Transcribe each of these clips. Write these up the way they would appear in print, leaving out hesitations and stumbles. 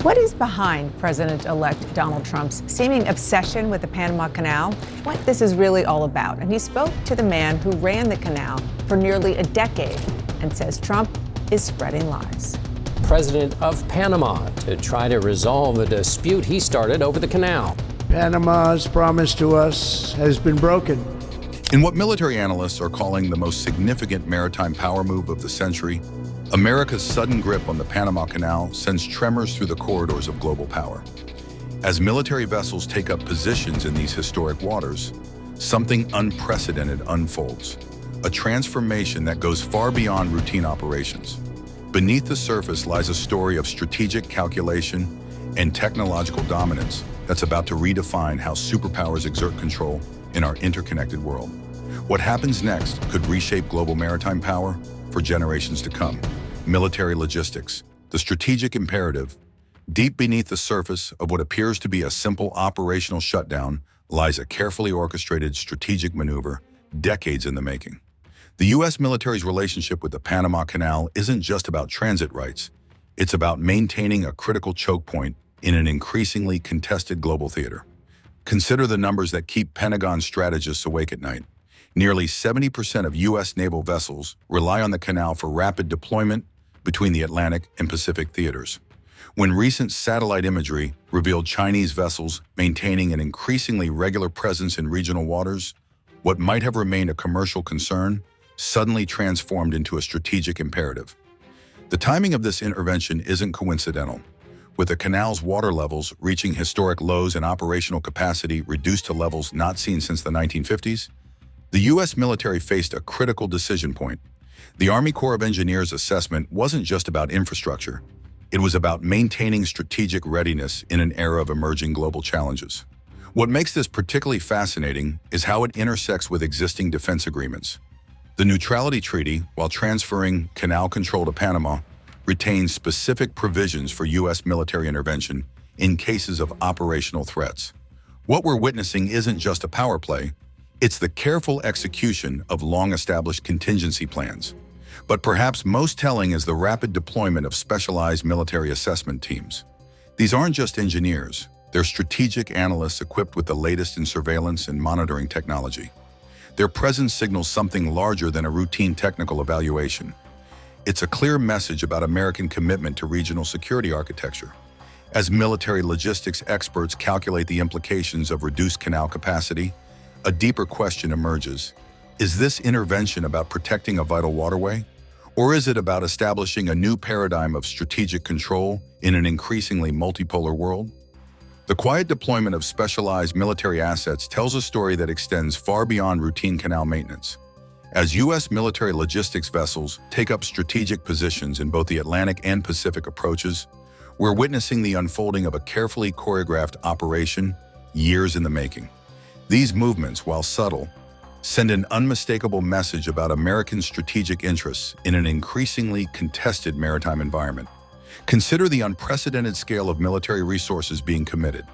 What is behind President-elect Donald Trump's seeming obsession with the Panama Canal? What this is really all about. And he spoke to the man who ran the canal for nearly a decade and says Trump is spreading lies. President of Panama to try to resolve a dispute he started over the canal. Panama's promise to us has been broken. In what military analysts are calling the most significant maritime power move of the century, America's sudden grip on the Panama Canal sends tremors through the corridors of global power. As military vessels take up positions in these historic waters, something unprecedented unfolds, a transformation that goes far beyond routine operations. Beneath the surface lies a story of strategic calculation and technological dominance that's about to redefine how superpowers exert control in our interconnected world. What happens next could reshape global maritime power for generations to come. Military logistics, the strategic imperative. Deep beneath the surface of what appears to be a simple operational shutdown lies a carefully orchestrated strategic maneuver, decades in the making. The U.S. military's relationship with the Panama Canal isn't just about transit rights. It's about maintaining a critical choke point in an increasingly contested global theater. Consider the numbers that keep Pentagon strategists awake at night. Nearly 70% of U.S. naval vessels rely on the canal for rapid deployment between the Atlantic and Pacific theaters. When recent satellite imagery revealed Chinese vessels maintaining an increasingly regular presence in regional waters, what might have remained a commercial concern suddenly transformed into a strategic imperative. The timing of this intervention isn't coincidental. With the canal's water levels reaching historic lows and operational capacity reduced to levels not seen since the 1950s, the U.S. military faced a critical decision point. The Army Corps of Engineers assessment wasn't just about infrastructure. It was about maintaining strategic readiness in an era of emerging global challenges. What makes this particularly fascinating is how it intersects with existing defense agreements. The Neutrality Treaty, while transferring canal control to Panama, retains specific provisions for U.S. military intervention in cases of operational threats. What we're witnessing isn't just a power play, it's the careful execution of long-established contingency plans. But perhaps most telling is the rapid deployment of specialized military assessment teams. These aren't just engineers, they're strategic analysts equipped with the latest in surveillance and monitoring technology. Their presence signals something larger than a routine technical evaluation. It's a clear message about American commitment to regional security architecture. As military logistics experts calculate the implications of reduced canal capacity, a deeper question emerges. Is this intervention about protecting a vital waterway? Or is it about establishing a new paradigm of strategic control in an increasingly multipolar world? The quiet deployment of specialized military assets tells a story that extends far beyond routine canal maintenance. As U.S. military logistics vessels take up strategic positions in both the Atlantic and Pacific approaches, we're witnessing the unfolding of a carefully choreographed operation years in the making. These movements, while subtle, send an unmistakable message about American strategic interests in an increasingly contested maritime environment. Consider the unprecedented scale of military resources being committed.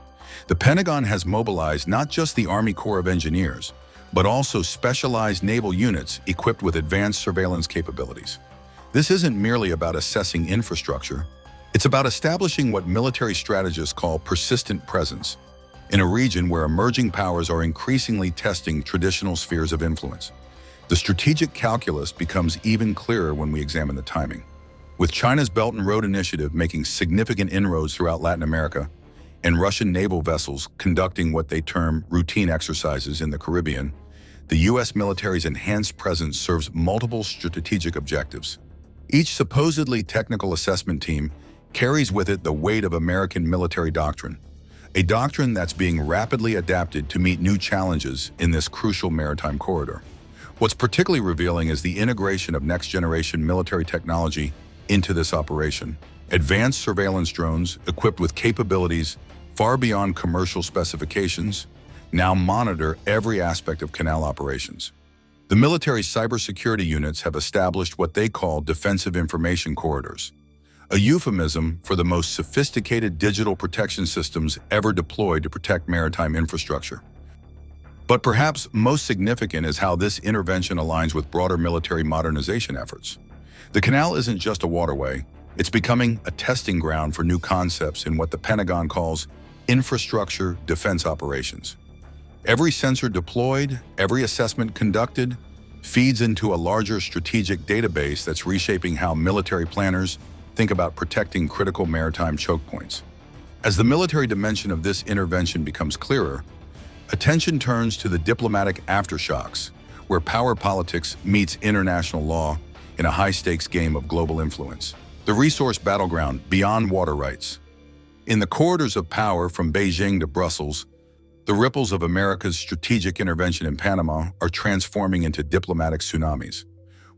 The Pentagon has mobilized not just the Army Corps of Engineers, but also specialized naval units equipped with advanced surveillance capabilities. This isn't merely about assessing infrastructure, it's about establishing what military strategists call persistent presence in a region where emerging powers are increasingly testing traditional spheres of influence. The strategic calculus becomes even clearer when we examine the timing. With China's Belt and Road Initiative making significant inroads throughout Latin America, and Russian naval vessels conducting what they term routine exercises in the Caribbean, the U.S. military's enhanced presence serves multiple strategic objectives. Each supposedly technical assessment team carries with it the weight of American military doctrine, a doctrine that's being rapidly adapted to meet new challenges in this crucial maritime corridor. What's particularly revealing is the integration of next-generation military technology into this operation. Advanced surveillance drones equipped with capabilities far beyond commercial specifications now monitor every aspect of canal operations. The military's cybersecurity units have established what they call defensive information corridors, a euphemism for the most sophisticated digital protection systems ever deployed to protect maritime infrastructure. But perhaps most significant is how this intervention aligns with broader military modernization efforts. The canal isn't just a waterway, It's becoming a testing ground for new concepts in what the Pentagon calls infrastructure defense operations. Every sensor deployed, every assessment conducted, feeds into a larger strategic database that's reshaping how military planners think about protecting critical maritime choke points. As the military dimension of this intervention becomes clearer, attention turns to the diplomatic aftershocks, where power politics meets international law in a high-stakes game of global influence. The resource battleground beyond water rights. In the corridors of power from Beijing to Brussels, the ripples of America's strategic intervention in Panama are transforming into diplomatic tsunamis.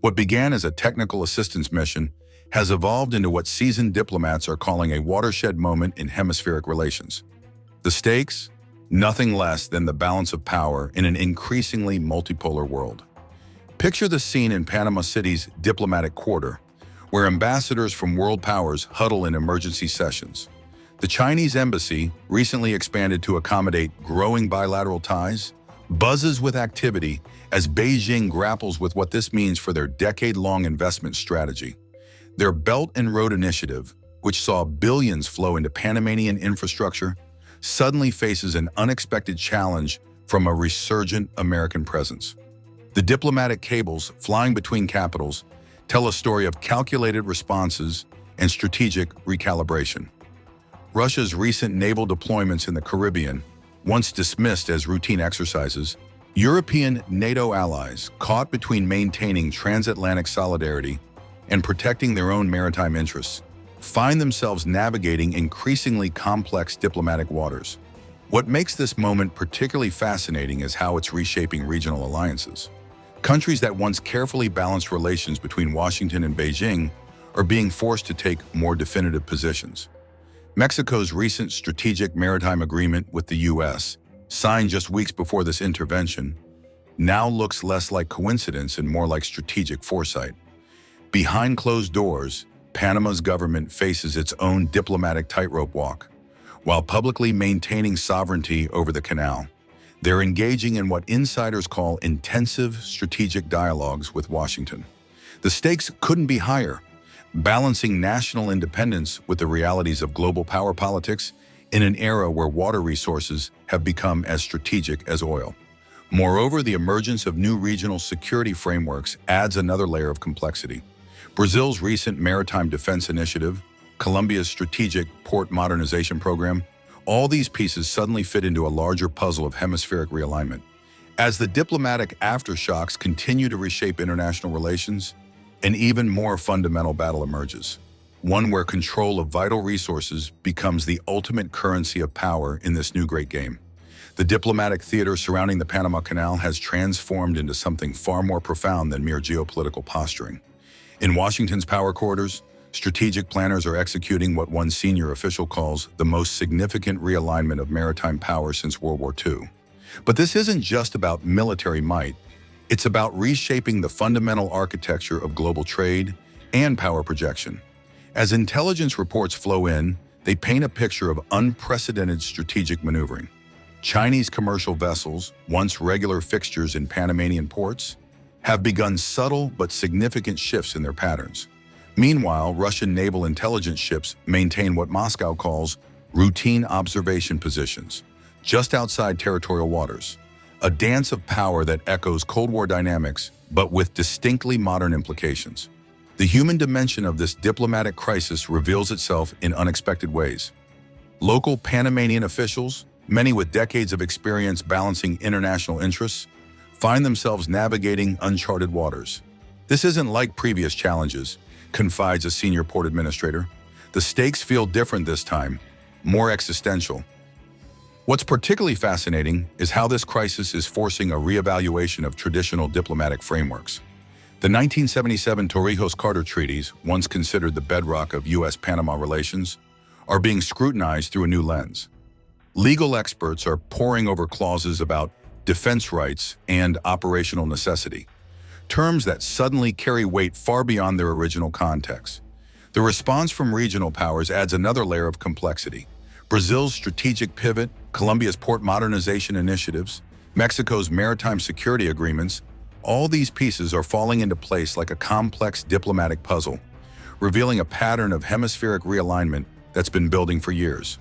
What began as a technical assistance mission has evolved into what seasoned diplomats are calling a watershed moment in hemispheric relations. The stakes? Nothing less than the balance of power in an increasingly multipolar world. Picture the scene in Panama City's diplomatic quarter, where ambassadors from world powers huddle in emergency sessions. The Chinese embassy, recently expanded to accommodate growing bilateral ties, buzzes with activity as Beijing grapples with what this means for their decade-long investment strategy. Their Belt and Road Initiative, which saw billions flow into Panamanian infrastructure, suddenly faces an unexpected challenge from a resurgent American presence. The diplomatic cables flying between capitals tell a story of calculated responses and strategic recalibration. Russia's recent naval deployments in the Caribbean, once dismissed as routine exercises, European NATO allies caught between maintaining transatlantic solidarity and protecting their own maritime interests, find themselves navigating increasingly complex diplomatic waters. What makes this moment particularly fascinating is how it's reshaping regional alliances. Countries that once carefully balanced relations between Washington and Beijing are being forced to take more definitive positions. Mexico's recent strategic maritime agreement with the U.S., signed just weeks before this intervention, now looks less like coincidence and more like strategic foresight. Behind closed doors, Panama's government faces its own diplomatic tightrope walk. While publicly maintaining sovereignty over the canal, they're engaging in what insiders call intensive strategic dialogues with Washington. The stakes couldn't be higher, balancing national independence with the realities of global power politics in an era where water resources have become as strategic as oil. Moreover, the emergence of new regional security frameworks adds another layer of complexity. Brazil's recent maritime defense initiative, Colombia's strategic port modernization program, all these pieces suddenly fit into a larger puzzle of hemispheric realignment. As the diplomatic aftershocks continue to reshape international relations, an even more fundamental battle emerges, one where control of vital resources becomes the ultimate currency of power in this new great game. The diplomatic theater surrounding the Panama Canal has transformed into something far more profound than mere geopolitical posturing. In Washington's power corridors, strategic planners are executing what one senior official calls the most significant realignment of maritime power since World War II. But this isn't just about military might. It's about reshaping the fundamental architecture of global trade and power projection. As intelligence reports flow in, they paint a picture of unprecedented strategic maneuvering. Chinese commercial vessels, once regular fixtures in Panamanian ports, have begun subtle but significant shifts in their patterns. Meanwhile, Russian naval intelligence ships maintain what Moscow calls routine observation positions, just outside territorial waters. A dance of power that echoes Cold War dynamics, but with distinctly modern implications. The human dimension of this diplomatic crisis reveals itself in unexpected ways. Local Panamanian officials, many with decades of experience balancing international interests, find themselves navigating uncharted waters. This isn't like previous challenges, confides a senior port administrator. The stakes feel different this time, more existential. What's particularly fascinating is how this crisis is forcing a reevaluation of traditional diplomatic frameworks. The 1977 Torrijos-Carter treaties, once considered the bedrock of U.S.-Panama relations, are being scrutinized through a new lens. Legal experts are poring over clauses about defense rights and operational necessity, terms that suddenly carry weight far beyond their original context. The response from regional powers adds another layer of complexity. Brazil's strategic pivot, Colombia's port modernization initiatives, Mexico's maritime security agreements, all these pieces are falling into place like a complex diplomatic puzzle. revealing a pattern of hemispheric realignment that's been building for years.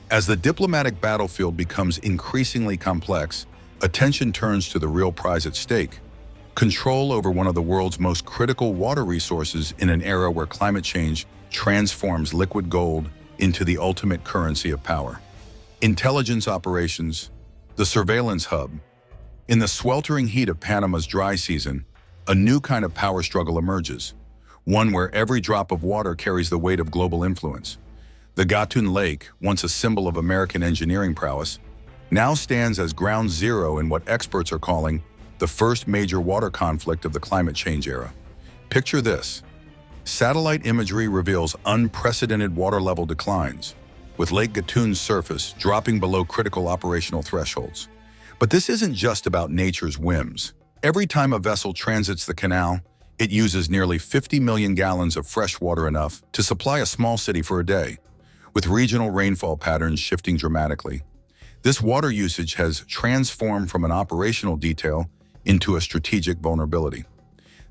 As the diplomatic battlefield becomes increasingly complex, attention turns to the real prize at stake: control over one of the world's most critical water resources in an era where climate change transforms liquid gold into the ultimate currency of power. Intelligence operations, the surveillance hub. In the sweltering heat of Panama's dry season, a new kind of power struggle emerges, one where every drop of water carries the weight of global influence. The Gatun Lake, once a symbol of American engineering prowess, now stands as ground zero in what experts are calling the first major water conflict of the climate change era. Picture this. Satellite imagery reveals unprecedented water level declines, with Lake Gatun's surface dropping below critical operational thresholds. But this isn't just about nature's whims. Every time a vessel transits the canal, it uses nearly 50 million gallons of fresh water, enough to supply a small city for a day, with regional rainfall patterns shifting dramatically. This water usage has transformed from an operational detail into a strategic vulnerability.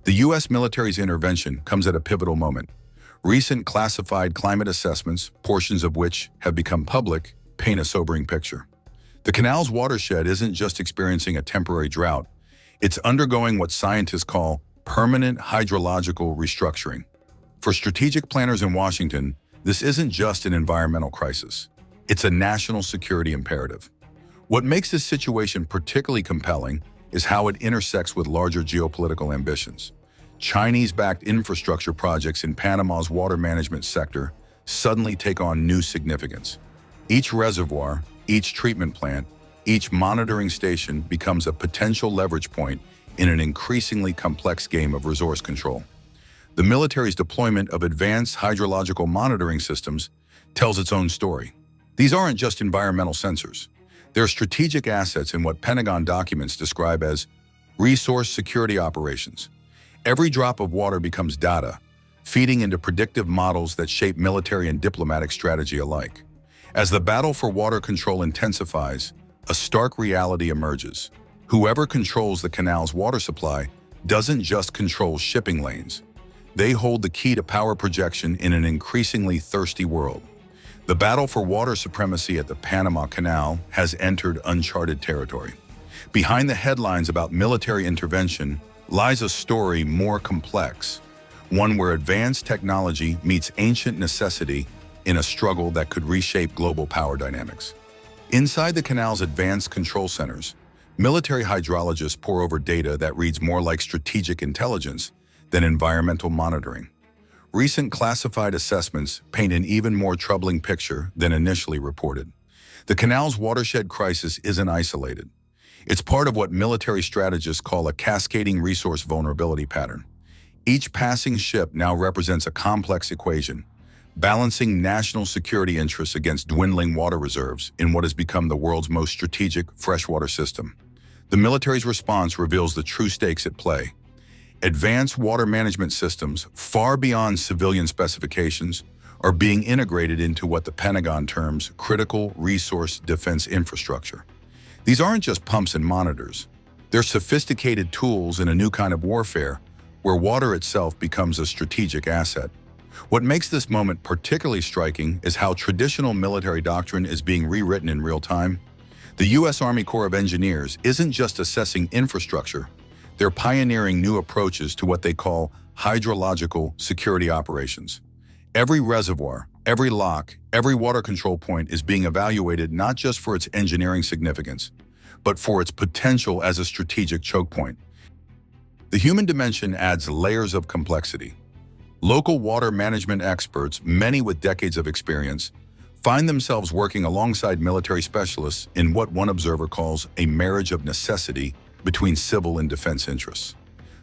The U.S. military's intervention comes at a pivotal moment. Recent classified climate assessments, portions of which have become public, paint a sobering picture. The canal's watershed isn't just experiencing a temporary drought, it's undergoing what scientists call permanent hydrological restructuring. For strategic planners in Washington, this isn't just an environmental crisis. It's a national security imperative. What makes this situation particularly compelling is how it intersects with larger geopolitical ambitions. Chinese-backed infrastructure projects in Panama's water management sector suddenly take on new significance. Each reservoir, each treatment plant, each monitoring station becomes a potential leverage point in an increasingly complex game of resource control. The military's deployment of advanced hydrological monitoring systems tells its own story. These aren't just environmental sensors. They're strategic assets in what Pentagon documents describe as resource security operations. Every drop of water becomes data, feeding into predictive models that shape military and diplomatic strategy alike. As the battle for water control intensifies, a stark reality emerges. Whoever controls the canal's water supply doesn't just control shipping lanes. They hold the key to power projection in an increasingly thirsty world. The battle for water supremacy at the Panama Canal has entered uncharted territory. Behind the headlines about military intervention lies a story more complex, one where advanced technology meets ancient necessity in a struggle that could reshape global power dynamics. Inside the canal's advanced control centers, military hydrologists pore over data that reads more like strategic intelligence than environmental monitoring. Recent classified assessments paint an even more troubling picture than initially reported. The canal's watershed crisis isn't isolated. It's part of what military strategists call a cascading resource vulnerability pattern. Each passing ship now represents a complex equation, balancing national security interests against dwindling water reserves in what has become the world's most strategic freshwater system. The military's response reveals the true stakes at play. Advanced water management systems, far beyond civilian specifications, are being integrated into what the Pentagon terms critical resource defense infrastructure. These aren't just pumps and monitors. They're sophisticated tools in a new kind of warfare where water itself becomes a strategic asset. What makes this moment particularly striking is how traditional military doctrine is being rewritten in real time. The U.S. Army Corps of Engineers isn't just assessing infrastructure, they're pioneering new approaches to what they call hydrological security operations. Every reservoir, every lock, every water control point is being evaluated not just for its engineering significance, but for its potential as a strategic choke point. The human dimension adds layers of complexity. Local water management experts, many with decades of experience, find themselves working alongside military specialists in what one observer calls a marriage of necessity between civil and defense interests.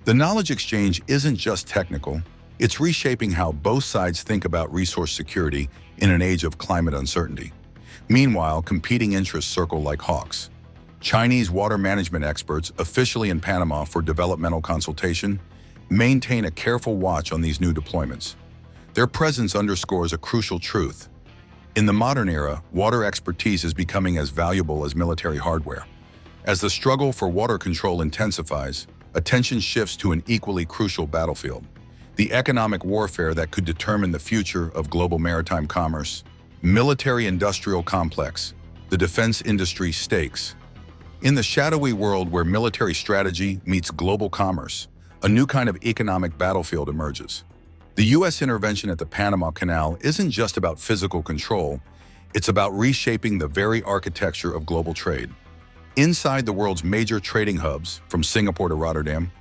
The knowledge exchange isn't just technical, it's reshaping how both sides think about resource security in an age of climate uncertainty. Meanwhile, competing interests circle like hawks. Chinese water management experts, officially in Panama for developmental consultation, maintain a careful watch on these new deployments. Their presence underscores a crucial truth. In the modern era, water expertise is becoming as valuable as military hardware. As the struggle for water control intensifies, attention shifts to an equally crucial battlefield: the economic warfare that could determine the future of global maritime commerce, military-industrial complex, the defense industry stakes. In the shadowy world where military strategy meets global commerce, a new kind of economic battlefield emerges. The U.S. intervention at the Panama Canal isn't just about physical control, it's about reshaping the very architecture of global trade. Inside the world's major trading hubs, from Singapore to Rotterdam,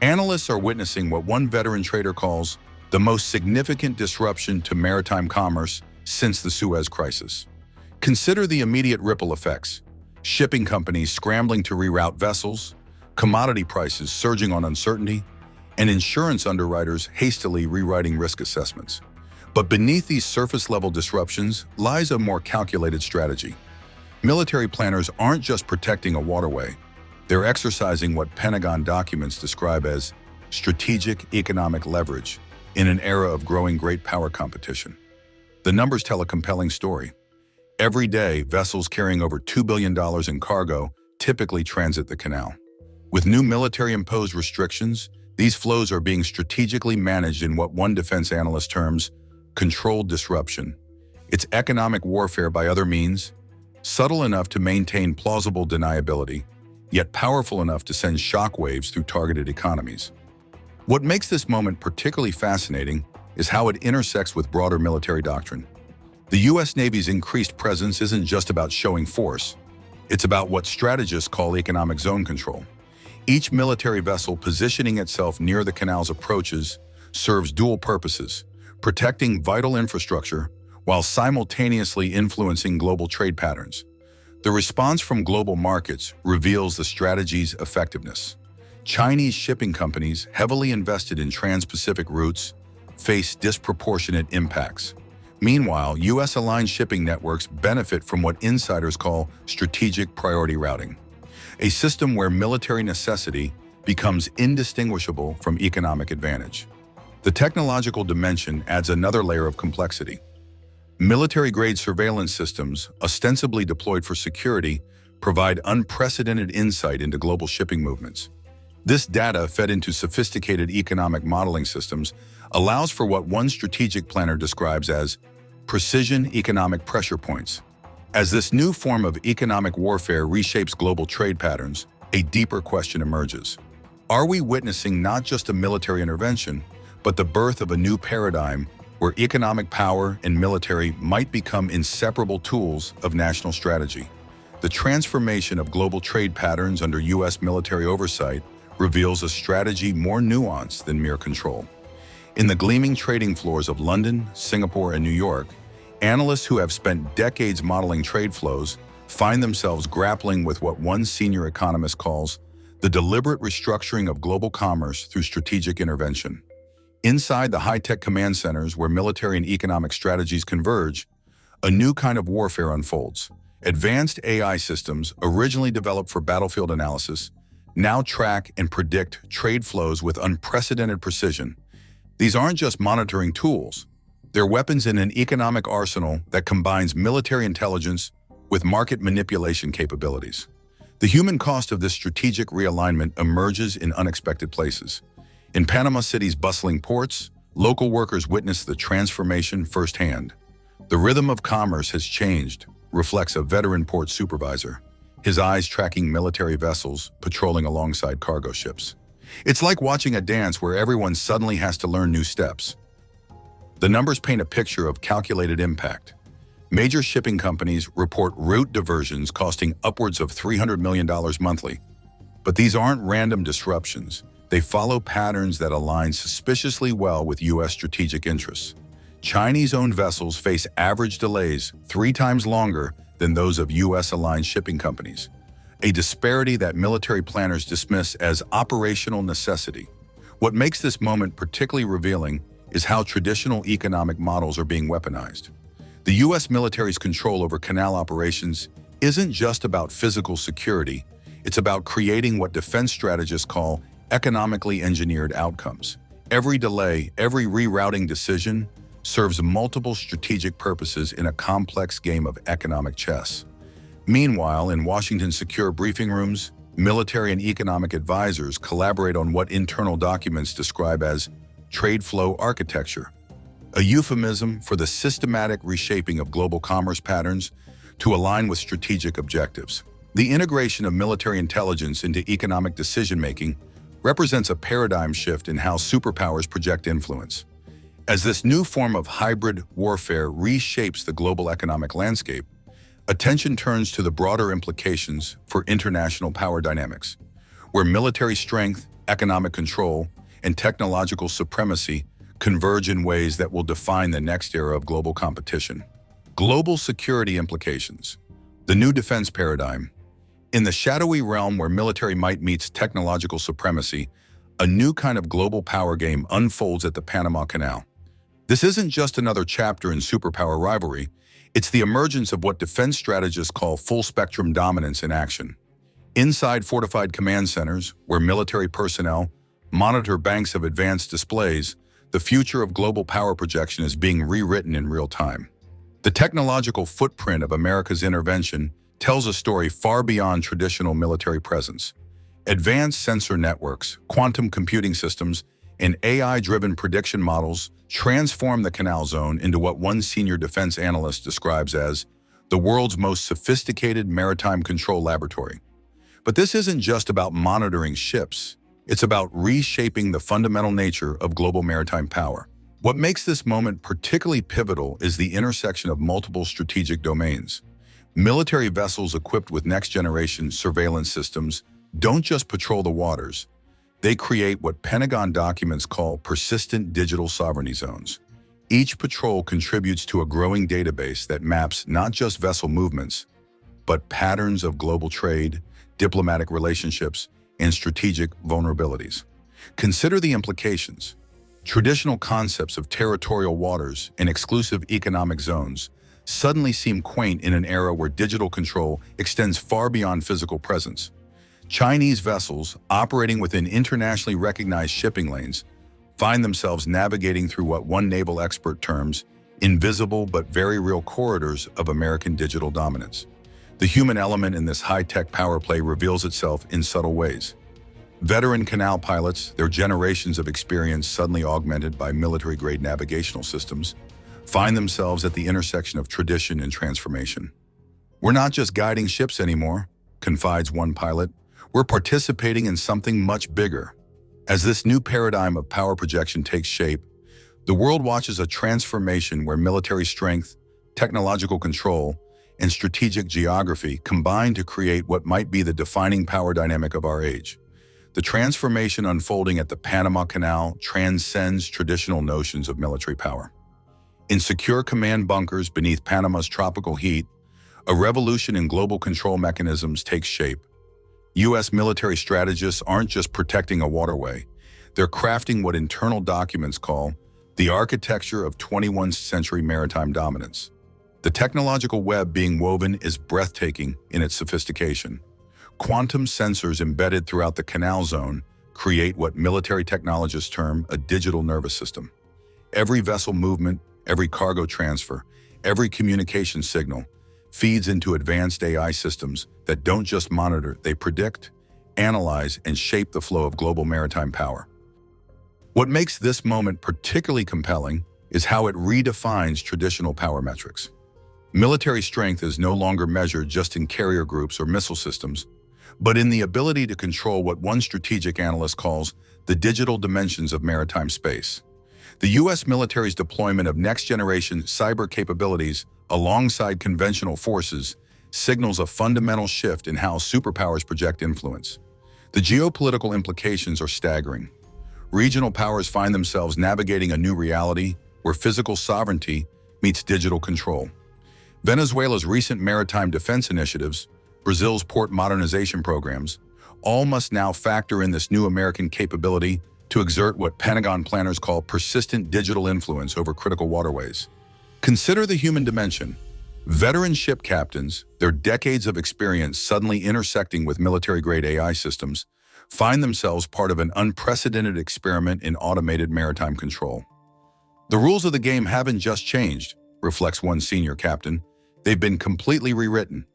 analysts are witnessing what one veteran trader calls the most significant disruption to maritime commerce since the Suez Crisis. Consider the immediate ripple effects: shipping companies scrambling to reroute vessels, commodity prices surging on uncertainty, and insurance underwriters hastily rewriting risk assessments. But beneath these surface-level disruptions lies a more calculated strategy. Military planners aren't just protecting a waterway, they're exercising what Pentagon documents describe as strategic economic leverage in an era of growing great power competition. The numbers tell a compelling story. Every day, vessels carrying over $2 billion in cargo typically transit the canal. With new military-imposed restrictions, these flows are being strategically managed in what one defense analyst terms controlled disruption. It's economic warfare by other means, subtle enough to maintain plausible deniability, yet powerful enough to send shockwaves through targeted economies. What makes this moment particularly fascinating is how it intersects with broader military doctrine. The U.S. Navy's increased presence isn't just about showing force, it's about what strategists call economic zone control. Each military vessel positioning itself near the canal's approaches serves dual purposes, protecting vital infrastructure while simultaneously influencing global trade patterns. The response from global markets reveals the strategy's effectiveness. Chinese shipping companies, heavily invested in trans-Pacific routes, face disproportionate impacts. Meanwhile, U.S.-aligned shipping networks benefit from what insiders call strategic priority routing, a system where military necessity becomes indistinguishable from economic advantage. The technological dimension adds another layer of complexity. Military-grade surveillance systems, ostensibly deployed for security, provide unprecedented insight into global shipping movements. This data, fed into sophisticated economic modeling systems, allows for what one strategic planner describes as precision economic pressure points. As this new form of economic warfare reshapes global trade patterns, a deeper question emerges. Are we witnessing not just a military intervention, but the birth of a new paradigm where economic power and military might become inseparable tools of national strategy? The transformation of global trade patterns under U.S. military oversight reveals a strategy more nuanced than mere control. In the gleaming trading floors of London, Singapore, and New York, analysts who have spent decades modeling trade flows find themselves grappling with what one senior economist calls the deliberate restructuring of global commerce through strategic intervention. Inside the high-tech command centers where military and economic strategies converge, a new kind of warfare unfolds. Advanced AI systems, originally developed for battlefield analysis, now track and predict trade flows with unprecedented precision. These aren't just monitoring tools. They're weapons in an economic arsenal that combines military intelligence with market manipulation capabilities. The human cost of this strategic realignment emerges in unexpected places. In Panama City's bustling ports, local workers witness the transformation firsthand. The rhythm of commerce has changed, reflects a veteran port supervisor, his eyes tracking military vessels patrolling alongside cargo ships. It's like watching a dance where everyone suddenly has to learn new steps. The numbers paint a picture of calculated impact. Major shipping companies report route diversions costing upwards of $300 million monthly. But these aren't random disruptions. They follow patterns that align suspiciously well with U.S. strategic interests. Chinese-owned vessels face average delays 3 times longer than those of U.S.-aligned shipping companies, a disparity that military planners dismiss as operational necessity. What makes this moment particularly revealing is how traditional economic models are being weaponized. The U.S. military's control over canal operations isn't just about physical security, it's about creating what defense strategists call economically engineered outcomes. Every delay, every rerouting decision serves multiple strategic purposes in a complex game of economic chess. Meanwhile, in Washington's secure briefing rooms, military and economic advisors collaborate on what internal documents describe as trade flow architecture, a euphemism for the systematic reshaping of global commerce patterns to align with strategic objectives. The integration of military intelligence into economic decision-making represents a paradigm shift in how superpowers project influence. As this new form of hybrid warfare reshapes the global economic landscape, attention turns to the broader implications for international power dynamics, where military strength, economic control, and technological supremacy converge in ways that will define the next era of global competition. Global security implications. The new defense paradigm. In the shadowy realm where military might meets technological supremacy, a new kind of global power game unfolds at the Panama Canal. This isn't just another chapter in superpower rivalry, it's the emergence of what defense strategists call full-spectrum dominance in action. Inside fortified command centers, where military personnel monitor banks of advanced displays, the future of global power projection is being rewritten in real time. The technological footprint of America's intervention tells a story far beyond traditional military presence. Advanced sensor networks, quantum computing systems, and AI-driven prediction models transform the Canal Zone into what one senior defense analyst describes as the world's most sophisticated maritime control laboratory. But this isn't just about monitoring ships. It's about reshaping the fundamental nature of global maritime power. What makes this moment particularly pivotal is the intersection of multiple strategic domains. Military vessels equipped with next-generation surveillance systems don't just patrol the waters. They create what Pentagon documents call persistent digital sovereignty zones. Each patrol contributes to a growing database that maps not just vessel movements, but patterns of global trade, diplomatic relationships, and strategic vulnerabilities. Consider the implications. Traditional concepts of territorial waters and exclusive economic zones suddenly seem quaint in an era where digital control extends far beyond physical presence. Chinese vessels operating within internationally recognized shipping lanes find themselves navigating through what one naval expert terms invisible but very real corridors of American digital dominance. The human element in this high-tech power play reveals itself in subtle ways. Veteran canal pilots, their generations of experience suddenly augmented by military-grade navigational systems, find themselves at the intersection of tradition and transformation. "We're not just guiding ships anymore," confides one pilot. "We're participating in something much bigger." As this new paradigm of power projection takes shape, the world watches a transformation where military strength, technological control, and strategic geography combine to create what might be the defining power dynamic of our age. The transformation unfolding at the Panama Canal transcends traditional notions of military power. In secure command bunkers beneath Panama's tropical heat, a revolution in global control mechanisms takes shape. U.S. military strategists aren't just protecting a waterway, they're crafting what internal documents call the architecture of 21st century maritime dominance. The technological web being woven is breathtaking in its sophistication. Quantum sensors embedded throughout the Canal Zone create what military technologists term a digital nervous system. Every vessel movement, every cargo transfer, every communication signal feeds into advanced AI systems that don't just monitor, they predict, analyze, and shape the flow of global maritime power. What makes this moment particularly compelling is how it redefines traditional power metrics. Military strength is no longer measured just in carrier groups or missile systems, but in the ability to control what one strategic analyst calls the digital dimensions of maritime space. The U.S. military's deployment of next-generation cyber capabilities alongside conventional forces signals a fundamental shift in how superpowers project influence. The geopolitical implications are staggering. Regional powers find themselves navigating a new reality where physical sovereignty meets digital control. Venezuela's recent maritime defense initiatives, Brazil's port modernization programs, all must now factor in this new American capability to exert what Pentagon planners call persistent digital influence over critical waterways. Consider the human dimension. Veteran ship captains, their decades of experience suddenly intersecting with military-grade AI systems, find themselves part of an unprecedented experiment in automated maritime control. The rules of the game haven't just changed, reflects one senior captain. They've been completely rewritten.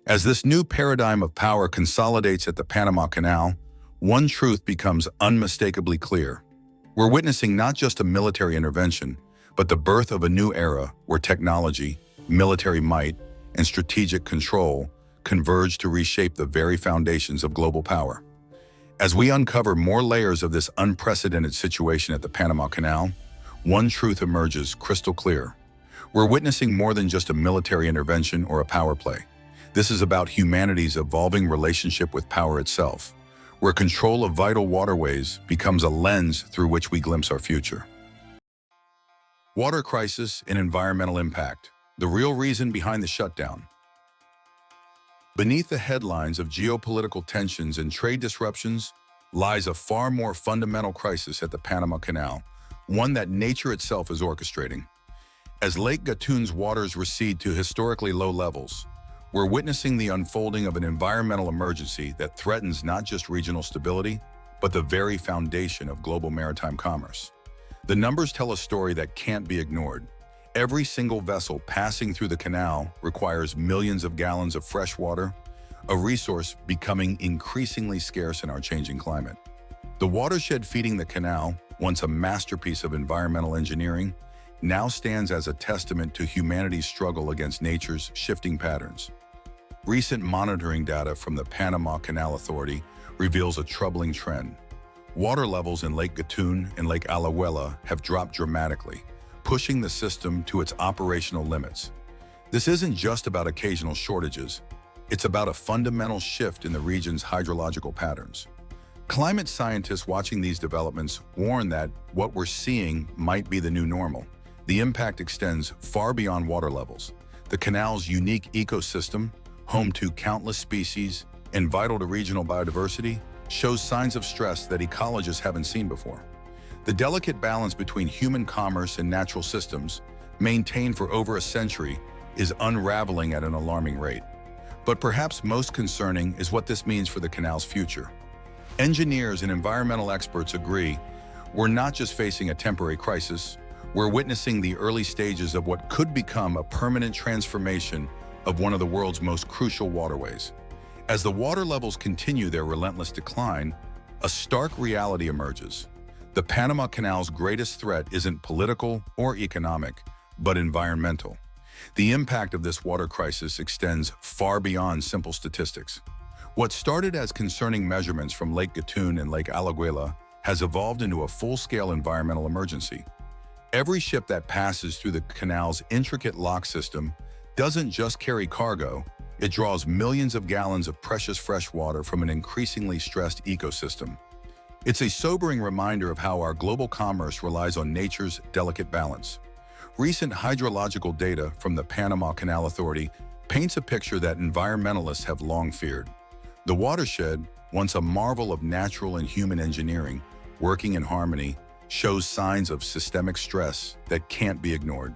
As this new paradigm of power consolidates at the Panama Canal, one truth becomes unmistakably clear. We're witnessing not just a military intervention, but the birth of a new era where technology, military might, and strategic control converge to reshape the very foundations of global power. As we uncover more layers of this unprecedented situation at the Panama Canal, one truth emerges crystal clear. We're witnessing more than just a military intervention or a power play. This is about humanity's evolving relationship with power itself, where control of vital waterways becomes a lens through which we glimpse our future. Water crisis and environmental impact, the real reason behind the shutdown. Beneath the headlines of geopolitical tensions and trade disruptions lies a far more fundamental crisis at the Panama Canal, one that nature itself is orchestrating. As Lake Gatún's waters recede to historically low levels, we're witnessing the unfolding of an environmental emergency that threatens not just regional stability, but the very foundation of global maritime commerce. The numbers tell a story that can't be ignored. Every single vessel passing through the canal requires millions of gallons of fresh water, a resource becoming increasingly scarce in our changing climate. The watershed feeding the canal, once a masterpiece of environmental engineering, now stands as a testament to humanity's struggle against nature's shifting patterns. Recent monitoring data from the Panama Canal Authority reveals a troubling trend. Water levels in Lake Gatún and Lake Alajuela have dropped dramatically, pushing the system to its operational limits. This isn't just about occasional shortages, it's about a fundamental shift in the region's hydrological patterns. Climate scientists watching these developments warn that what we're seeing might be the new normal. The impact extends far beyond water levels. The canal's unique ecosystem, home to countless species and vital to regional biodiversity, shows signs of stress that ecologists haven't seen before. The delicate balance between human commerce and natural systems, maintained for over a century, is unraveling at an alarming rate. But perhaps most concerning is what this means for the canal's future. Engineers and environmental experts agree we're not just facing a temporary crisis, we're witnessing the early stages of what could become a permanent transformation of one of the world's most crucial waterways. As the water levels continue their relentless decline, a stark reality emerges. The Panama Canal's greatest threat isn't political or economic, but environmental. The impact of this water crisis extends far beyond simple statistics. What started as concerning measurements from Lake Gatún and Lake Alajuela has evolved into a full-scale environmental emergency. Every ship that passes through the canal's intricate lock system doesn't just carry cargo, it draws millions of gallons of precious fresh water from an increasingly stressed ecosystem. It's a sobering reminder of how our global commerce relies on nature's delicate balance. Recent hydrological data from the Panama Canal Authority paints a picture that environmentalists have long feared. The watershed, once a marvel of natural and human engineering, working in harmony, shows signs of systemic stress that can't be ignored.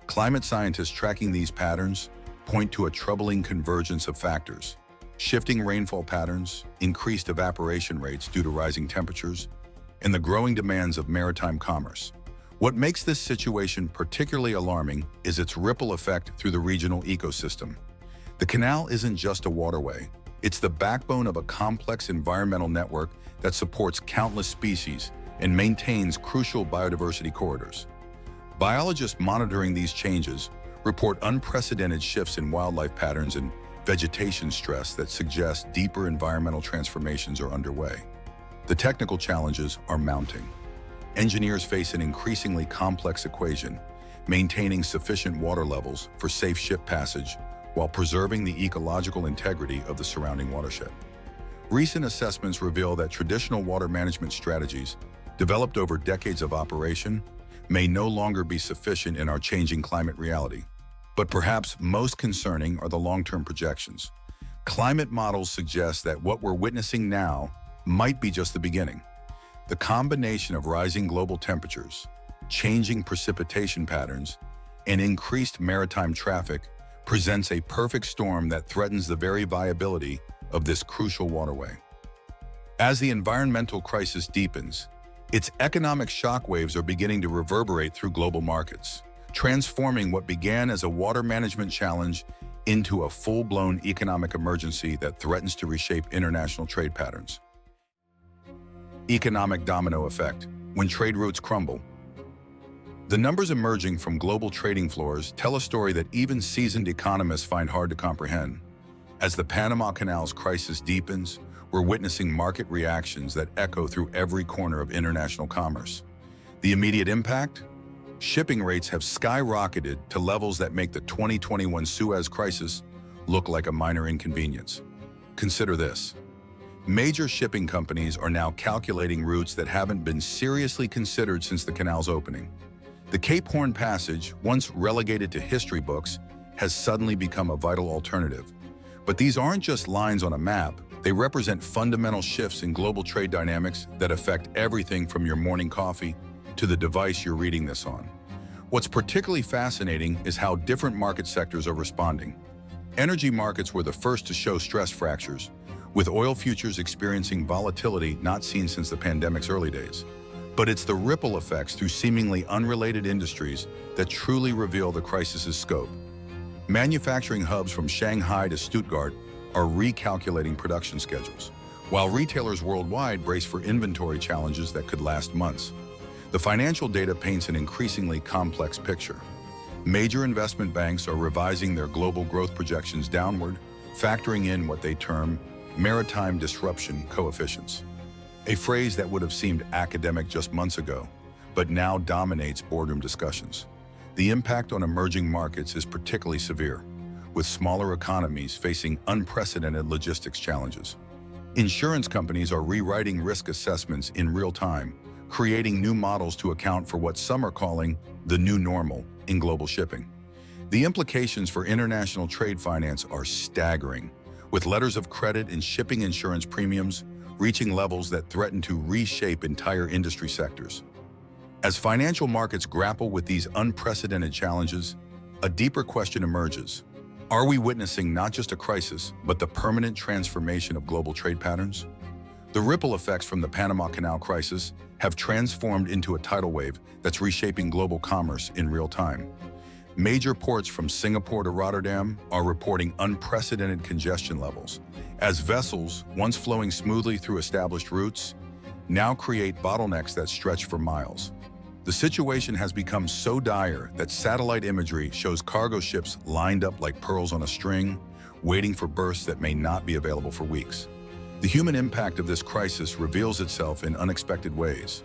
Climate scientists tracking these patterns point to a troubling convergence of factors: shifting rainfall patterns, increased evaporation rates due to rising temperatures, and the growing demands of maritime commerce. What makes this situation particularly alarming is its ripple effect through the regional ecosystem. The canal isn't just a waterway, it's the backbone of a complex environmental network that supports countless species and maintains crucial biodiversity corridors. Biologists monitoring these changes report unprecedented shifts in wildlife patterns and vegetation stress that suggest deeper environmental transformations are underway. The technical challenges are mounting. Engineers face an increasingly complex equation, maintaining sufficient water levels for safe ship passage while preserving the ecological integrity of the surrounding watershed. Recent assessments reveal that traditional water management strategies, developed over decades of operation, may no longer be sufficient in our changing climate reality. But perhaps most concerning are the long-term projections. Climate models suggest that what we're witnessing now might be just the beginning. The combination of rising global temperatures, changing precipitation patterns, and increased maritime traffic presents a perfect storm that threatens the very viability of this crucial waterway. As the environmental crisis deepens, its economic shockwaves are beginning to reverberate through global markets, transforming what began as a water management challenge into a full-blown economic emergency that threatens to reshape international trade patterns. Economic domino effect. when trade routes crumble. The numbers emerging from global trading floors tell a story that even seasoned economists find hard to comprehend. As the Panama Canal's crisis deepens, we're witnessing market reactions that echo through every corner of international commerce. The immediate impact? Shipping rates have skyrocketed to levels that make the 2021 Suez crisis look like a minor inconvenience. Consider this. Major shipping companies are now calculating routes that haven't been seriously considered since the canal's opening. The Cape Horn Passage, once relegated to history books, has suddenly become a vital alternative. But these aren't just lines on a map. They represent fundamental shifts in global trade dynamics that affect everything from your morning coffee to the device you're reading this on. What's particularly fascinating is how different market sectors are responding. Energy markets were the first to show stress fractures, with oil futures experiencing volatility not seen since the pandemic's early days. But it's the ripple effects through seemingly unrelated industries that truly reveal the crisis's scope. Manufacturing hubs from Shanghai to Stuttgart are recalculating production schedules, while retailers worldwide brace for inventory challenges that could last months. The financial data paints an increasingly complex picture. Major investment banks are revising their global growth projections downward, factoring in what they term maritime disruption coefficients, a phrase that would have seemed academic just months ago, but now dominates boardroom discussions. The impact on emerging markets is particularly severe, with smaller economies facing unprecedented logistics challenges. Insurance companies are rewriting risk assessments in real time, creating new models to account for what some are calling the new normal in global shipping. The implications for international trade finance are staggering, with letters of credit and shipping insurance premiums reaching levels that threaten to reshape entire industry sectors. As financial markets grapple with these unprecedented challenges, a deeper question emerges. Are we witnessing not just a crisis, but the permanent transformation of global trade patterns? The ripple effects from the Panama Canal crisis have transformed into a tidal wave that's reshaping global commerce in real time. Major ports from Singapore to Rotterdam are reporting unprecedented congestion levels, as vessels, once flowing smoothly through established routes, now create bottlenecks that stretch for miles. The situation has become so dire that satellite imagery shows cargo ships lined up like pearls on a string, waiting for berths that may not be available for weeks. The human impact of this crisis reveals itself in unexpected ways.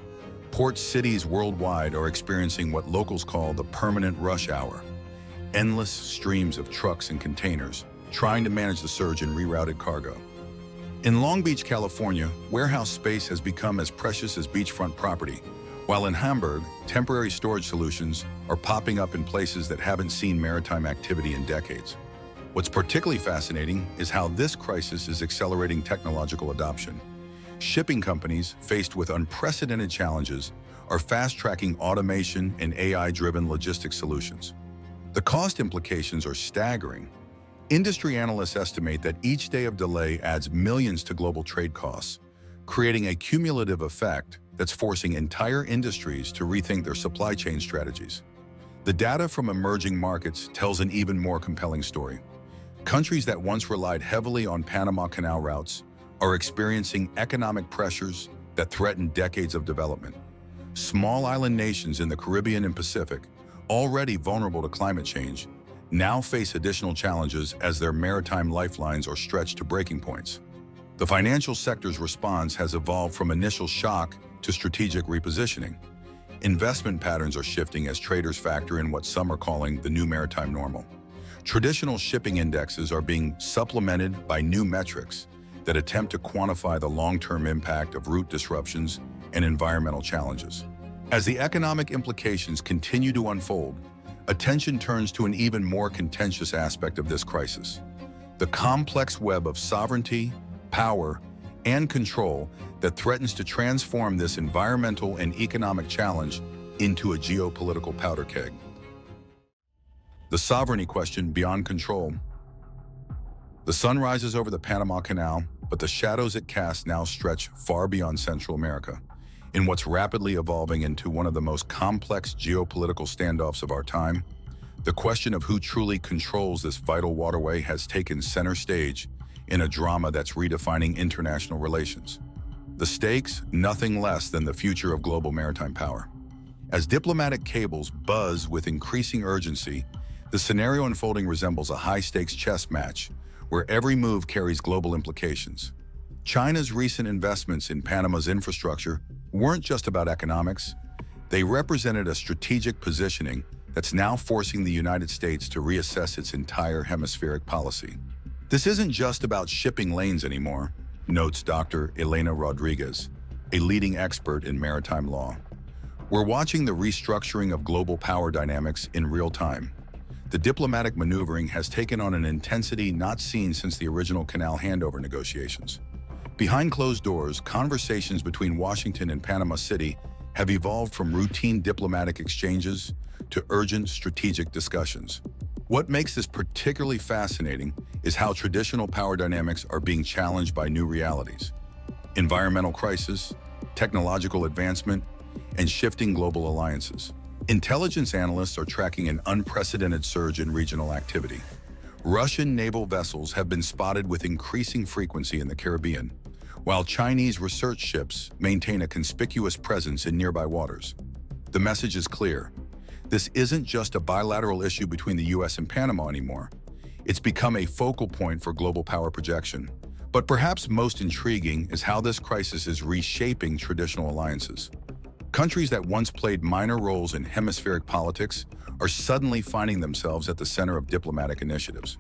Port cities worldwide are experiencing what locals call the permanent rush hour. Endless streams of trucks and containers trying to manage the surge in rerouted cargo. In Long Beach, California, warehouse space has become as precious as beachfront property, while in Hamburg, temporary storage solutions are popping up in places that haven't seen maritime activity in decades. What's particularly fascinating is how this crisis is accelerating technological adoption. Shipping companies, faced with unprecedented challenges, are fast-tracking automation and AI-driven logistics solutions. The cost implications are staggering. Industry analysts estimate that each day of delay adds millions to global trade costs, creating a cumulative effect that's forcing entire industries to rethink their supply chain strategies. The data from emerging markets tells an even more compelling story. Countries that once relied heavily on Panama Canal routes are experiencing economic pressures that threaten decades of development. Small island nations in the Caribbean and Pacific, already vulnerable to climate change, now face additional challenges as their maritime lifelines are stretched to breaking points. The financial sector's response has evolved from initial shock to strategic repositioning. Investment patterns are shifting as traders factor in what some are calling the new maritime normal. Traditional shipping indexes are being supplemented by new metrics that attempt to quantify the long-term impact of route disruptions and environmental challenges. As the economic implications continue to unfold, attention turns to an even more contentious aspect of this crisis: the complex web of sovereignty, power, and control that threatens to transform this environmental and economic challenge into a geopolitical powder keg. The sovereignty question beyond control. The sun rises over the Panama Canal, but the shadows it casts now stretch far beyond Central America, in what's rapidly evolving into one of the most complex geopolitical standoffs of our time. The question of who truly controls this vital waterway has taken center stage in a drama that's redefining international relations. The stakes, nothing less than the future of global maritime power. As diplomatic cables buzz with increasing urgency, the scenario unfolding resembles a high-stakes chess match where every move carries global implications. China's recent investments in Panama's infrastructure weren't just about economics. They represented a strategic positioning that's now forcing the United States to reassess its entire hemispheric policy. This isn't just about shipping lanes anymore, notes Dr. Elena Rodriguez, a leading expert in maritime law. We're watching the restructuring of global power dynamics in real time. The diplomatic maneuvering has taken on an intensity not seen since the original canal handover negotiations. Behind closed doors, conversations between Washington and Panama City have evolved from routine diplomatic exchanges to urgent strategic discussions. What makes this particularly fascinating is how traditional power dynamics are being challenged by new realities. Environmental crisis, technological advancement, and shifting global alliances. Intelligence analysts are tracking an unprecedented surge in regional activity. Russian naval vessels have been spotted with increasing frequency in the Caribbean, while Chinese research ships maintain a conspicuous presence in nearby waters. The message is clear. This isn't just a bilateral issue between the US and Panama anymore. It's become a focal point for global power projection. But perhaps most intriguing is how this crisis is reshaping traditional alliances. Countries that once played minor roles in hemispheric politics are suddenly finding themselves at the center of diplomatic initiatives.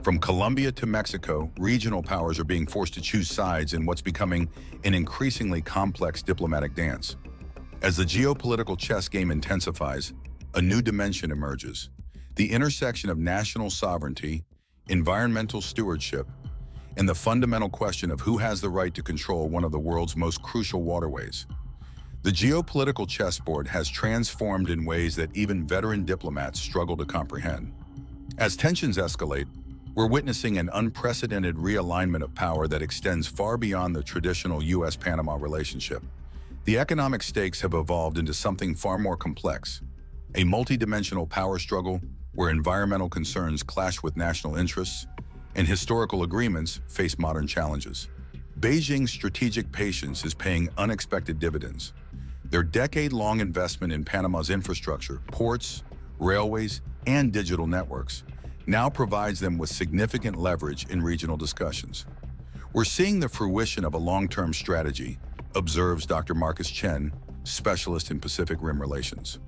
From Colombia to Mexico, regional powers are being forced to choose sides in what's becoming an increasingly complex diplomatic dance. As the geopolitical chess game intensifies, a new dimension emerges: the intersection of national sovereignty, environmental stewardship, and the fundamental question of who has the right to control one of the world's most crucial waterways. The geopolitical chessboard has transformed in ways that even veteran diplomats struggle to comprehend. As tensions escalate, we're witnessing an unprecedented realignment of power that extends far beyond the traditional US-Panama relationship. The economic stakes have evolved into something far more complex, a multidimensional power struggle where environmental concerns clash with national interests and historical agreements face modern challenges. Beijing's strategic patience is paying unexpected dividends. Their decade-long investment in Panama's infrastructure, ports, railways, and digital networks now provides them with significant leverage in regional discussions. We're seeing the fruition of a long-term strategy, observes Dr. Marcus Chen, specialist in Pacific Rim relations.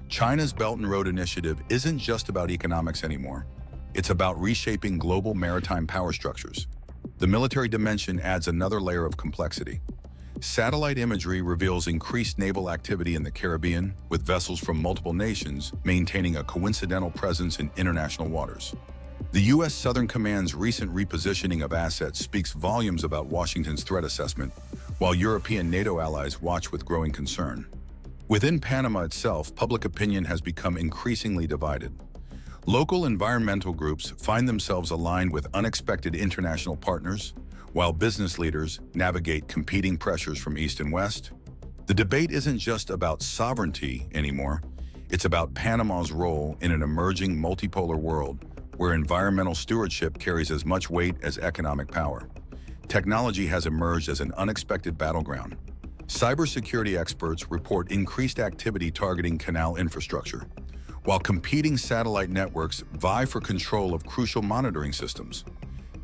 China's Belt and Road Initiative isn't just about economics anymore. It's about reshaping global maritime power structures. The military dimension adds another layer of complexity. Satellite imagery reveals increased naval activity in the Caribbean, with vessels from multiple nations maintaining a coincidental presence in international waters. The U.S. Southern Command's recent repositioning of assets speaks volumes about Washington's threat assessment, while European NATO allies watch with growing concern. Within Panama itself, public opinion has become increasingly divided. Local environmental groups find themselves aligned with unexpected international partners, while business leaders navigate competing pressures from East and West. The debate isn't just about sovereignty anymore. It's about Panama's role in an emerging multipolar world where environmental stewardship carries as much weight as economic power. Technology has emerged as an unexpected battleground. Cybersecurity experts report increased activity targeting canal infrastructure, while competing satellite networks vie for control of crucial monitoring systems.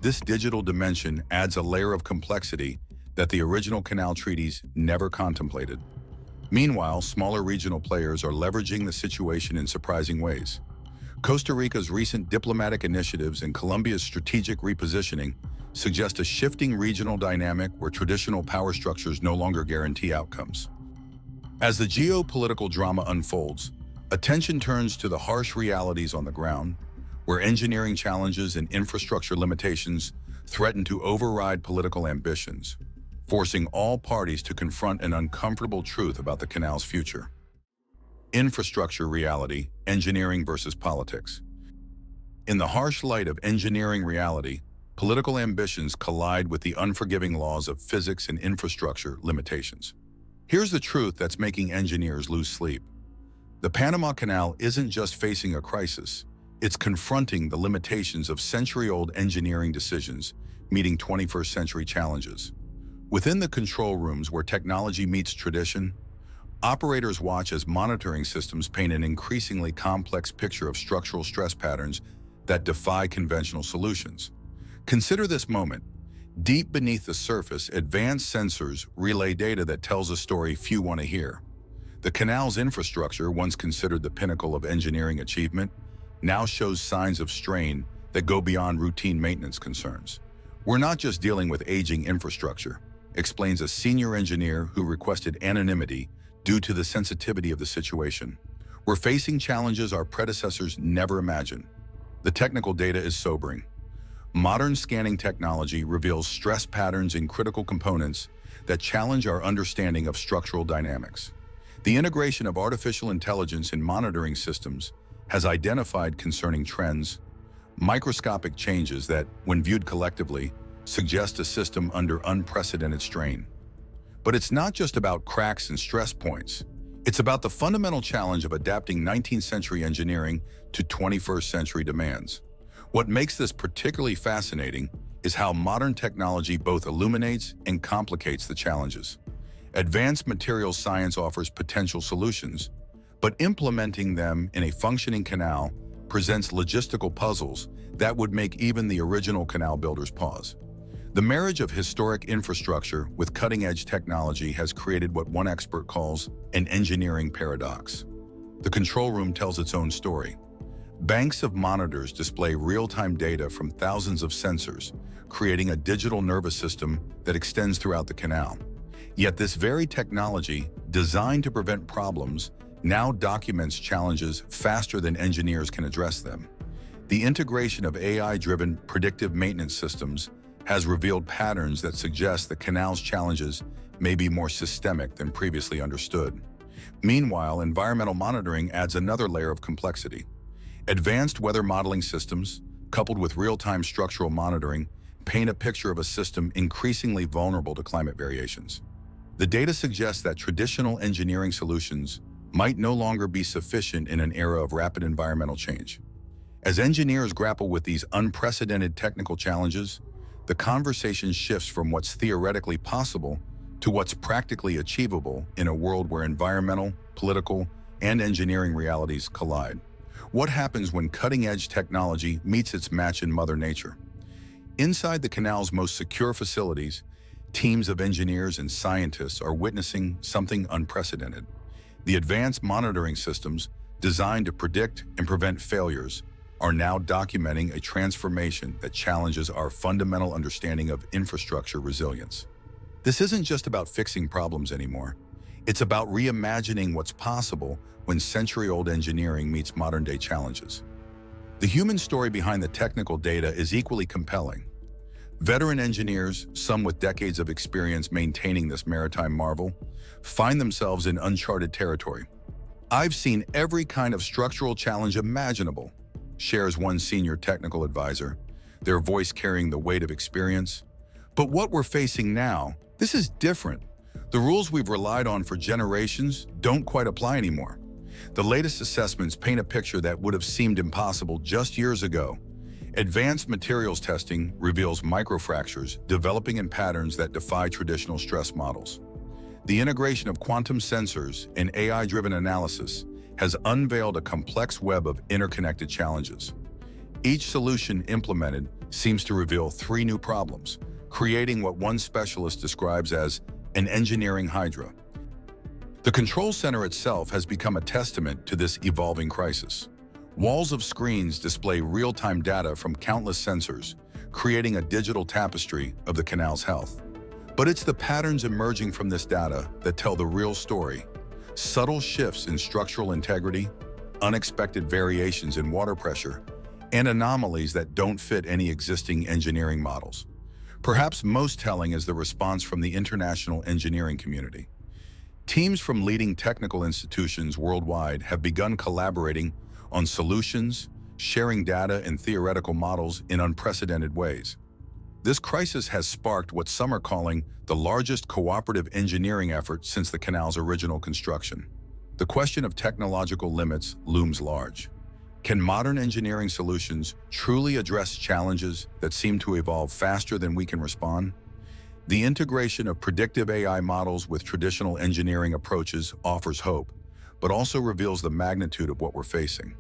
This digital dimension adds a layer of complexity that the original canal treaties never contemplated. Meanwhile, smaller regional players are leveraging the situation in surprising ways. Costa Rica's recent diplomatic initiatives and Colombia's strategic repositioning suggest a shifting regional dynamic where traditional power structures no longer guarantee outcomes. As the geopolitical drama unfolds, attention turns to the harsh realities on the ground, where engineering challenges and infrastructure limitations threaten to override political ambitions, forcing all parties to confront an uncomfortable truth about the canal's future. Infrastructure reality, engineering versus politics. In the harsh light of engineering reality, political ambitions collide with the unforgiving laws of physics and infrastructure limitations. Here's the truth that's making engineers lose sleep. The Panama Canal isn't just facing a crisis, it's confronting the limitations of century-old engineering decisions, meeting 21st-century challenges. Within the control rooms where technology meets tradition, operators watch as monitoring systems paint an increasingly complex picture of structural stress patterns that defy conventional solutions. Consider this moment. Deep beneath the surface, advanced sensors relay data that tells a story few want to hear. The canal's infrastructure, once considered the pinnacle of engineering achievement, now shows signs of strain that go beyond routine maintenance concerns. "We're not just dealing with aging infrastructure," explains a senior engineer who requested anonymity due to the sensitivity of the situation. "We're facing challenges our predecessors never imagined." The technical data is sobering. Modern scanning technology reveals stress patterns in critical components that challenge our understanding of structural dynamics. The integration of artificial intelligence in monitoring systems has identified concerning trends, microscopic changes that, when viewed collectively, suggest a system under unprecedented strain. But it's not just about cracks and stress points. It's about the fundamental challenge of adapting 19th century engineering to 21st century demands. What makes this particularly fascinating is how modern technology both illuminates and complicates the challenges. Advanced materials science offers potential solutions, but implementing them in a functioning canal presents logistical puzzles that would make even the original canal builders pause. The marriage of historic infrastructure with cutting-edge technology has created what one expert calls an engineering paradox. The control room tells its own story. Banks of monitors display real-time data from thousands of sensors, creating a digital nervous system that extends throughout the canal. Yet this very technology, designed to prevent problems, now documents challenges faster than engineers can address them. The integration of AI-driven predictive maintenance systems has revealed patterns that suggest the canal's challenges may be more systemic than previously understood. Meanwhile, environmental monitoring adds another layer of complexity. Advanced weather modeling systems, coupled with real-time structural monitoring, paint a picture of a system increasingly vulnerable to climate variations. The data suggests that traditional engineering solutions might no longer be sufficient in an era of rapid environmental change. As engineers grapple with these unprecedented technical challenges, the conversation shifts from what's theoretically possible to what's practically achievable in a world where environmental, political, and engineering realities collide. What happens when cutting-edge technology meets its match in Mother Nature? Inside the canal's most secure facilities, teams of engineers and scientists are witnessing something unprecedented. The advanced monitoring systems, designed to predict and prevent failures, are now documenting a transformation that challenges our fundamental understanding of infrastructure resilience. This isn't just about fixing problems anymore. It's about reimagining what's possible when century-old engineering meets modern-day challenges. The human story behind the technical data is equally compelling. Veteran engineers, some with decades of experience maintaining this maritime marvel, find themselves in uncharted territory. "I've seen every kind of structural challenge imaginable," shares one senior technical advisor, their voice carrying the weight of experience. "But what we're facing now, this is different. The rules we've relied on for generations don't quite apply anymore." The latest assessments paint a picture that would have seemed impossible just years ago. Advanced materials testing reveals microfractures developing in patterns that defy traditional stress models. The integration of quantum sensors and AI-driven analysis has unveiled a complex web of interconnected challenges. Each solution implemented seems to reveal three new problems, creating what one specialist describes as an engineering hydra. The control center itself has become a testament to this evolving crisis. Walls of screens display real-time data from countless sensors, creating a digital tapestry of the canal's health. But it's the patterns emerging from this data that tell the real story. Subtle shifts in structural integrity, unexpected variations in water pressure, and anomalies that don't fit any existing engineering models. Perhaps most telling is the response from the international engineering community. Teams from leading technical institutions worldwide have begun collaborating on solutions, sharing data and theoretical models in unprecedented ways. This crisis has sparked what some are calling the largest cooperative engineering effort since the canal's original construction. The question of technological limits looms large. Can modern engineering solutions truly address challenges that seem to evolve faster than we can respond? The integration of predictive AI models with traditional engineering approaches offers hope, but also reveals the magnitude of what we're facing.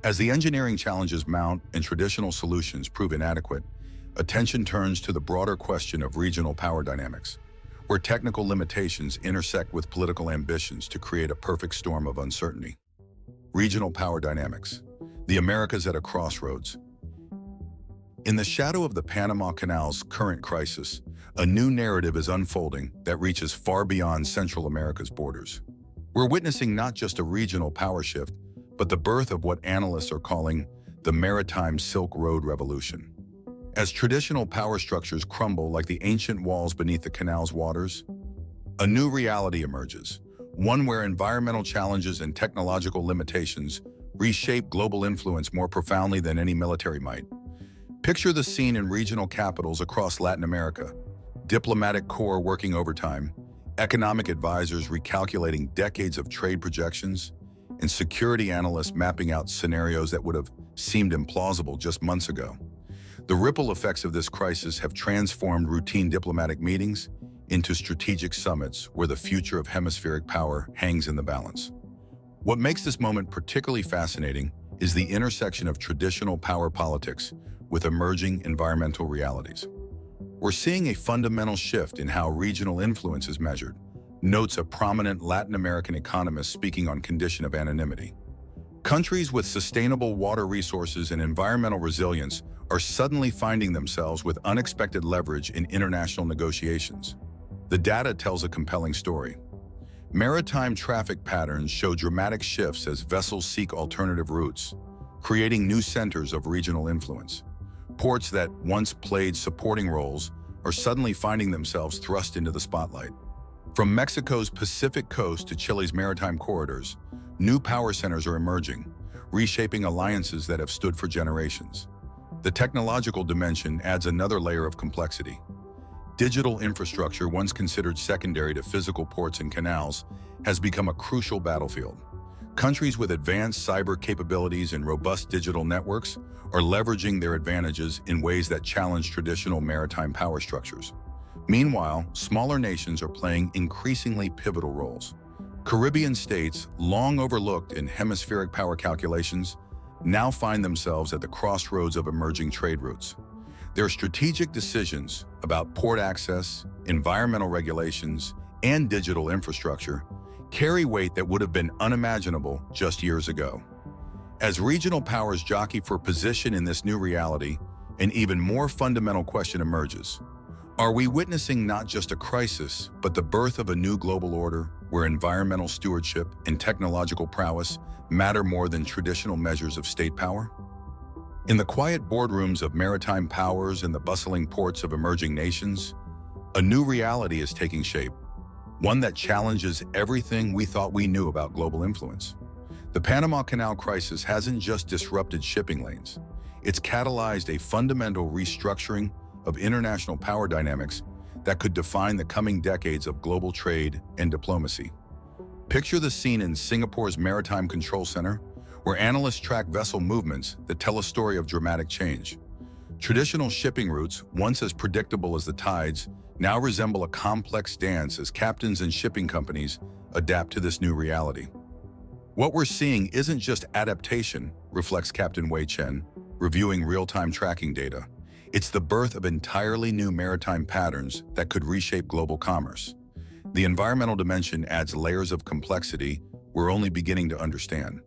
As the engineering challenges mount and traditional solutions prove inadequate, attention turns to the broader question of regional power dynamics, where technical limitations intersect with political ambitions to create a perfect storm of uncertainty. Regional power dynamics, the Americas at a crossroads. In the shadow of the Panama Canal's current crisis, a new narrative is unfolding that reaches far beyond Central America's borders. We're witnessing not just a regional power shift, but the birth of what analysts are calling the maritime Silk Road revolution. As traditional power structures crumble like the ancient walls beneath the canal's waters, a new reality emerges, one where environmental challenges and technological limitations reshape global influence more profoundly than any military might. Picture the scene in regional capitals across Latin America, diplomatic corps working overtime, economic advisors recalculating decades of trade projections, and security analysts mapping out scenarios that would have seemed implausible just months ago. The ripple effects of this crisis have transformed routine diplomatic meetings into strategic summits where the future of hemispheric power hangs in the balance. What makes this moment particularly fascinating is the intersection of traditional power politics with emerging environmental realities. We're seeing a fundamental shift in how regional influence is measured, notes a prominent Latin American economist speaking on condition of anonymity. Countries with sustainable water resources and environmental resilience are suddenly finding themselves with unexpected leverage in international negotiations. The data tells a compelling story. Maritime traffic patterns show dramatic shifts as vessels seek alternative routes, creating new centers of regional influence. Ports that once played supporting roles are suddenly finding themselves thrust into the spotlight. From Mexico's Pacific coast to Chile's maritime corridors, new power centers are emerging, reshaping alliances that have stood for generations. The technological dimension adds another layer of complexity. Digital infrastructure, once considered secondary to physical ports and canals, has become a crucial battlefield. Countries with advanced cyber capabilities and robust digital networks are leveraging their advantages in ways that challenge traditional maritime power structures. Meanwhile, smaller nations are playing increasingly pivotal roles. Caribbean states, long overlooked in hemispheric power calculations, now find themselves at the crossroads of emerging trade routes. Their strategic decisions about port access, environmental regulations, and digital infrastructure carry weight that would have been unimaginable just years ago. As regional powers jockey for position in this new reality, an even more fundamental question emerges. Are we witnessing not just a crisis, but the birth of a new global order where environmental stewardship and technological prowess matter more than traditional measures of state power? In the quiet boardrooms of maritime powers and the bustling ports of emerging nations, a new reality is taking shape, one that challenges everything we thought we knew about global influence. The Panama Canal crisis hasn't just disrupted shipping lanes, it's catalyzed a fundamental restructuring of international power dynamics that could define the coming decades of global trade and diplomacy. Picture the scene in Singapore's Maritime Control Center, where analysts track vessel movements that tell a story of dramatic change. Traditional shipping routes, once as predictable as the tides, now resemble a complex dance as captains and shipping companies adapt to this new reality. What we're seeing isn't just adaptation, reflects Captain Wei Chen, reviewing real-time tracking data. It's the birth of entirely new maritime patterns that could reshape global commerce. The environmental dimension adds layers of complexity we're only beginning to understand.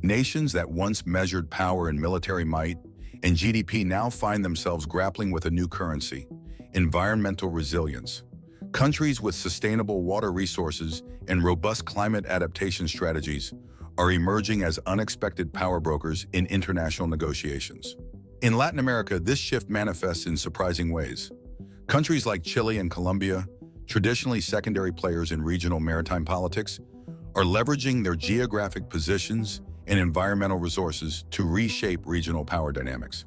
Nations that once measured power in military might and GDP now find themselves grappling with a new currency, environmental resilience. Countries with sustainable water resources and robust climate adaptation strategies are emerging as unexpected power brokers in international negotiations. In Latin America, this shift manifests in surprising ways. Countries like Chile and Colombia, traditionally secondary players in regional maritime politics, are leveraging their geographic positions and environmental resources to reshape regional power dynamics.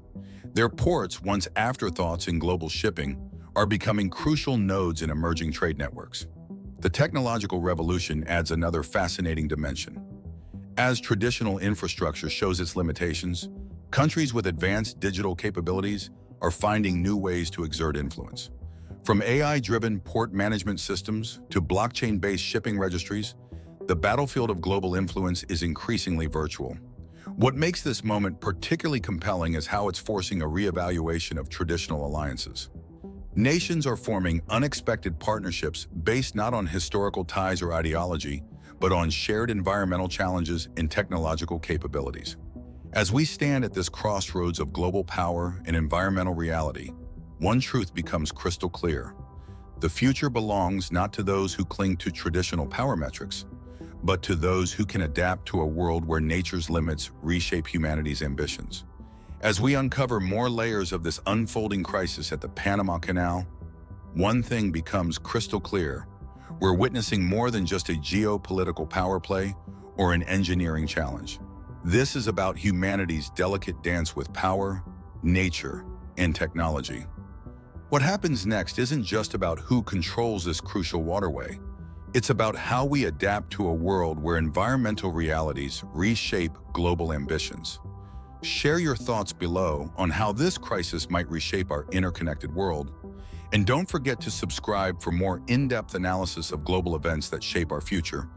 Their ports, once afterthoughts in global shipping, are becoming crucial nodes in emerging trade networks. The technological revolution adds another fascinating dimension. As traditional infrastructure shows its limitations, countries with advanced digital capabilities are finding new ways to exert influence. From AI-driven port management systems to blockchain-based shipping registries, the battlefield of global influence is increasingly virtual. What makes this moment particularly compelling is how it's forcing a reevaluation of traditional alliances. Nations are forming unexpected partnerships based not on historical ties or ideology, but on shared environmental challenges and technological capabilities. As we stand at this crossroads of global power and environmental reality, one truth becomes crystal clear. The future belongs not to those who cling to traditional power metrics, but to those who can adapt to a world where nature's limits reshape humanity's ambitions. As we uncover more layers of this unfolding crisis at the Panama Canal, one thing becomes crystal clear. We're witnessing more than just a geopolitical power play or an engineering challenge. This is about humanity's delicate dance with power, nature, and technology. What happens next isn't just about who controls this crucial waterway. It's about how we adapt to a world where environmental realities reshape global ambitions. Share your thoughts below on how this crisis might reshape our interconnected world. And don't forget to subscribe for more in-depth analysis of global events that shape our future.